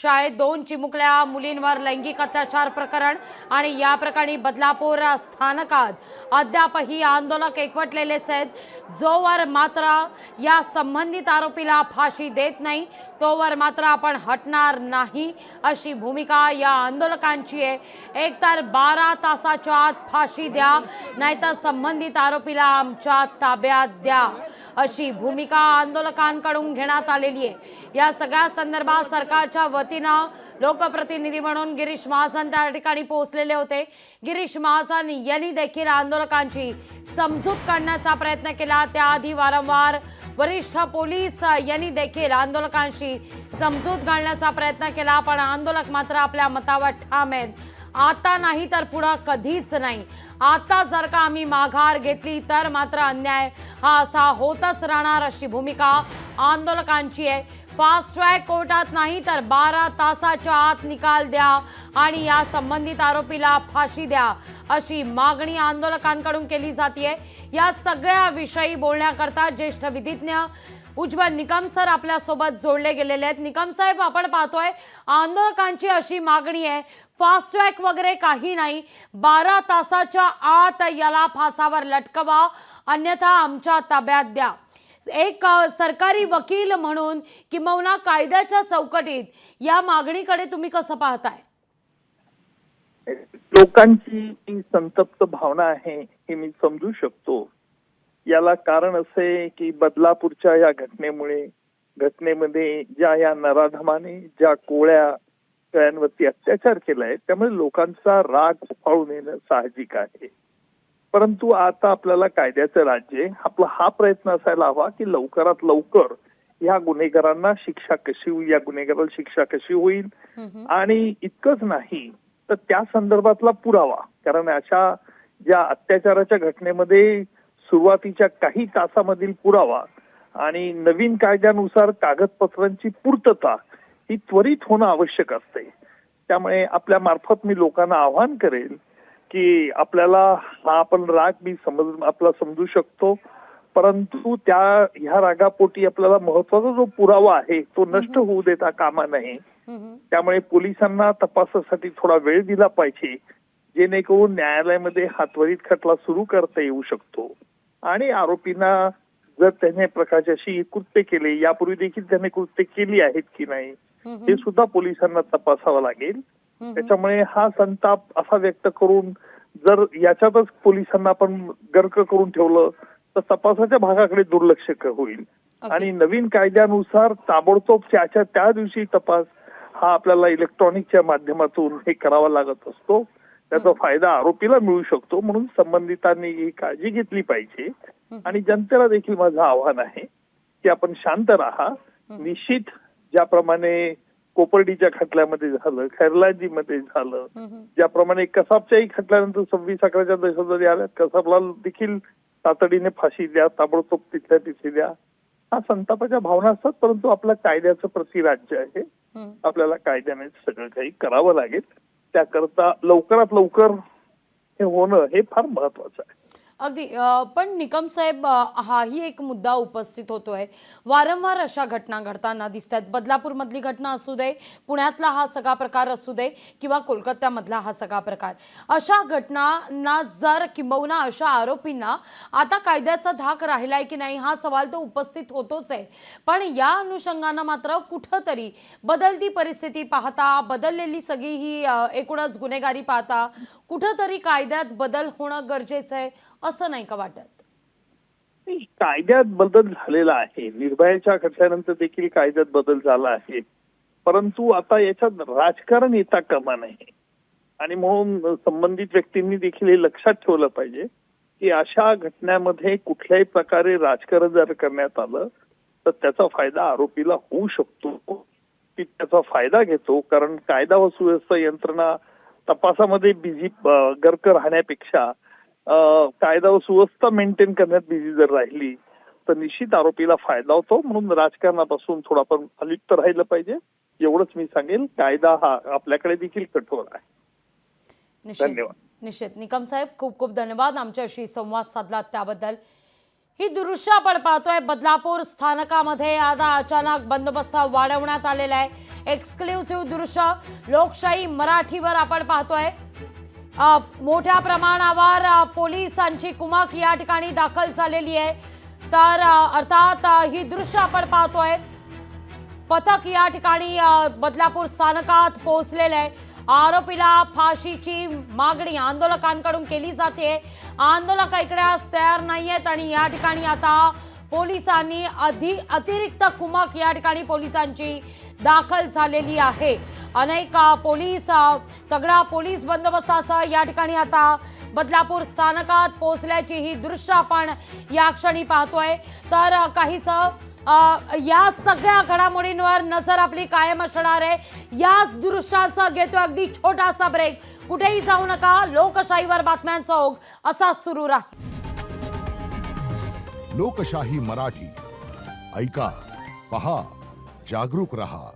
शाळेत 2 चिमुकल्या मुलींवर लैंगिक अत्याचार प्रकरण आणि या प्रकरणी बदलापूर स्थानकात अद्यापही आंदोलक एकवटलेलेच आहेत। जोवर मात्र या संबंधित आरोपीला फाशी देत नाही तोवर मात्र आपण हटणार नाही अशी भूमिका या आंदोलकांची आहे। एकतर 12 तासाच्या आत फाशी द्या नाहीतर संबंधित आरोपीला आमच्या ताब्यात द्या अशी भूमिका आंदोलकांकडून घेण्यात आलेली आहे। या सगळ्या संदर्भात सरकारच्या वतीनं लोकप्रतिनिधी म्हणून गिरीश महाजन त्या ठिकाणी पोहोचलेले होते। गिरीश महाजन यांनी देखील आंदोलकांची समजूत काढण्याचा प्रयत्न केला। त्याआधी वारंवार वरिष्ठ पोलीस यांनी देखील आंदोलकांशी समजूत घालण्याचा प्रयत्न केला, पण आंदोलक मात्र आपल्या मतावर ठाम आहेत। आता नाही तर पुढे कधीच नाही। आता जर का आम्ही माघार घेतली तर मात्र अन्याय हा असा होतच राहणार अशी भूमिका आंदोलकांची आहे। फास्ट ट्रॅक कोर्टात नाही तर 12 तासाच्या आत निकाल द्या आणि या संबंधित आरोपीला फाशी द्या अशी मागणी आंदोलकांकडून केली जाते। या सगळ्या विषयी बोलण्याकरता ज्येष्ठ विधिज्ञ उज्ज्वल निकम सर आपल्या सोबत जोडले गेलेले आहेत। निकम साहेब, आपण पाहतोय आंदोलकांची अशी मागणी आहे फास्ट ट्रॅक वगैरे काही नाही, 12 तासाच्या आत याला फासावर लटकवा अन्यथा आमच्या ताब्यात द्या। एक सरकारी वकील म्हणून किंबहुना कायद्याच्या चौकटीत या मागणीकडे तुम्ही कसं पाहताय? लोकांची जी संतप्त भावना आहे हे मी समजू शकतो। याला कारण असे की बदलापूरच्या या घटनेमध्ये ज्या या नराधमाने ज्या कोळ्यांवरती अत्याचार केलाय त्यामुळे लोकांचा राग उफाळून येणं साहजिक आहे। परंतु आता आपल्याला कायद्याचं राज्य आपला हा प्रयत्न असायला हवा की लवकरात लवकर या गुन्हेगारांना शिक्षा कशी होईल, या गुन्हेगाराला शिक्षा कशी होईल आणि इतकंच नाही तर त्या संदर्भातला पुरावा, कारण अशा ज्या अत्याचाराच्या घटनेमध्ये सुरुवातीच्या काही तासामधील पुरावा आणि नवीन कायद्यानुसार कागदपत्रांची पूर्तता ही त्वरित होणं आवश्यक असते। त्यामुळे आपल्या मार्फत मी लोकांना आवाहन करेल की आपल्याला हा आपण राग मी आपला समजू शकतो, परंतु ह्या रागापोटी आपल्याला महत्वाचा जो पुरावा आहे तो नष्ट होऊ देता कामा नये। त्यामुळे पोलिसांना तपासासाठी थोडा वेळ दिला पाहिजे जेणेकरून न्यायालयामध्ये हा त्वरित खटला सुरू करता येऊ शकतो आणि आरोपींना जर त्याने प्रकारची कृत्य केले, यापूर्वी देखील त्याने कृत्य केली आहेत की नाही हे सुद्धा पोलिसांना तपासावं लागेल। त्याच्यामुळे हा संताप असा व्यक्त करून जर याच्यातच पोलिसांना आपण गर्क करून ठेवलं तर तपासाच्या भागाकडे दुर्लक्ष होईल आणि नवीन कायद्यानुसार ताबडतोब त्या दिवशी तपास हा आपल्याला इलेक्ट्रॉनिकच्या माध्यमातून हे करावा लागत असतो। त्याचा फायदा आरोपीला मिळू शकतो, म्हणून संबंधितांनी ही काळजी घेतली पाहिजे। आणि जनतेला देखील माझं आव्हान आहे की आपण शांत राहा। निश्चित ज्याप्रमाणे कोपर्डीच्या खटल्यामध्ये झालं, खैरलांजीमध्ये झालं, ज्याप्रमाणे कसाबच्याही खटल्यानंतर 26/11च्या दहशतवादी आल्या, कसाबला देखील तातडीने फाशी द्या, ताबडतोब तिथल्या तिथे द्या, हा संतापाच्या भावना असतात। परंतु आपलं कायद्याचं प्रतिराज्य आहे, आपल्याला कायद्याने सगळं काही करावं लागेल। त्याकरता लवकरात लवकर हे होणं हे फार महत्वाचं आहे। अगदी, पण निकम साहेब, हाही एक मुद्दा उपस्थित होतोय। वारंवार अशा घटना घडताना दिसतात। बदलापूरमधली घटना असू दे, पुण्यातला हा सगळा प्रकार असू दे किंवा कोलकात्यामधला हा सगळा प्रकार, अशा घटनांना जर किंबहुना अशा आरोपींना आता कायद्याचा धाक राहिलाय की नाही हा सवाल तो उपस्थित होतोच आहे। पण या अनुषंगानं मात्र कुठंतरी बदलती परिस्थिती पाहता, बदललेली सगळी ही एकूणच गुन्हेगारी पाहता कुठंतरी कायद्यात बदल होणं गरजेचं आहे असं नाही का वाटत? कायद्यात बदल झालेला आहे, निर्भयाच्या खटल्यानंतर देखील कायद्यात बदल झाला आहे, परंतु आता याच्यात राजकारण येता कामा नये आणि म्हणून संबंधित व्यक्तींनी देखील हे लक्षात ठेवलं पाहिजे की अशा घटनेमध्ये कुठल्याही प्रकारे राजकारण जर करण्यात आलं तर त्याचा फायदा आरोपीला होऊ शकतो। ती त्याचा फायदा घेतो, कारण कायदा व सुव्यवस्था यंत्रणा तपासामध्ये बिझी गर्क राहण्यापेक्षा कायदा व सुव्यवस्था मेंटेन करण्यात बिझी जर राहिली तर निश्चित आरोपीला फायदा होतो। म्हणून राजकारणापासून थोडा पण अलिप्त राहिलं पाहिजे, एवढंच मी सांगेल। कायदा हा आपल्याकडे देखील कठोर आहे। धन्यवाद। निश्चित निकम साहेब, खूप खूप धन्यवाद आमच्याशी संवाद साधला त्याबद्दल। ही दृश्य आपण पाहतोय बदलापूर स्थानकामध्ये आता अचानक बंदोबस्त वाढवण्यात आलेला आहे। एक्सक्लुसिव्ह दृश्य लोकशाही मराठीवर आपण पाहतोय। मोठ्या प्रमाणावर पोलिसांची कुमक या ठिकाणी दाखल झालेली आहे। तर अर्थात ही दृश्य आपण पाहतोय। पथक या ठिकाणी बदलापूर स्थानकात पोहोचलेले आहे। आरोपीला फाशीची मागणी आंदोलकांकडून केली जाते। आंदोलक ऐकण्यास तयार नाहीयेत आणि या ठिकाणी आता पोलिसांनी अतिरिक्त कुमक या ठिकाणी पोलिसांची दाखल झालेली आहे। अनेक पोलीस तगडा पोलीस बंदोबस्तासह या ठिकाणी आता बदलापूर स्थानकात पोहोचल्याची ही दृश्य आपण या क्षणी पाहतोय। तर काहीसं या सगळ्या घडामोडींवर नजर आपली कायम असणार आहे। याच दृश्याचा घेतो अगदी छोटासा ब्रेक। कुठेही जाऊ नका, लोकशाहीवर बातम्यांचा ओघ असा सुरू राहील। लोकशाही मराठी ऐका, पहा, जागरूक रहा।